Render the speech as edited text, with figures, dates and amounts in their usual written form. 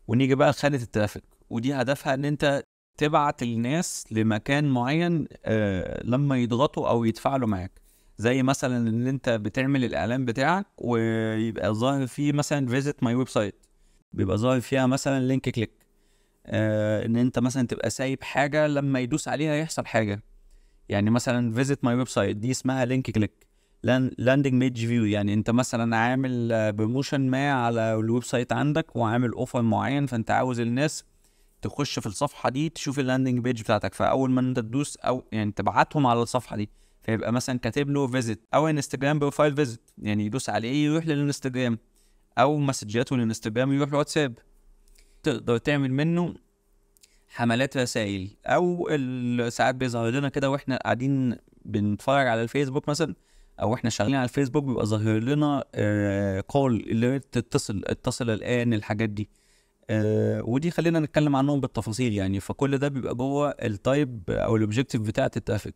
ونيجي بقى لخانة الترافيك، ودي هدفها ان انت تبعت الناس لمكان معين لما يضغطوا او يتفاعلوا معاك. زي مثلا ان انت بتعمل الاعلان بتاعك ويبقى ظاهر فيه مثلا فيزيت ماي ويب سايت، بيبقى ظاهر فيها مثلا لينك كليك. ان انت مثلا تبقى سايب حاجة لما يدوس عليها يحصل حاجة. يعني مثلا فيزيت ماي ويب سايت دي اسمها لينك كليك. لاندنج بيج فيو، يعني انت مثلا عامل بروموشن ما على الويب سايت عندك وعامل اوفر معين، فانت عاوز الناس تخش في الصفحه دي تشوف اللاندنج بيج بتاعتك، فاول ما انت تدوس او يعني تبعتهم على الصفحه دي، فيبقى مثلا كاتب له فيزيت او انستجرام بروفايل فيزيت، يعني يدوس عليه يروح للانستجرام، او مسجاته للانستجرام يروح لواتساب. تقدر تعمل منه حملات رسائل، او ساعات بيظهر لنا كده واحنا قاعدين بنتفرج على الفيسبوك مثلا، او احنا شغالين على الفيسبوك بيبقى ظاهر لنا كول اللي اتصل الان الحاجات دي. ودي خلينا نتكلم عنهم بالتفاصيل يعني. فكل ده بيبقى جوه التايب او الاوبجيكتيف بتاعه الترافيك.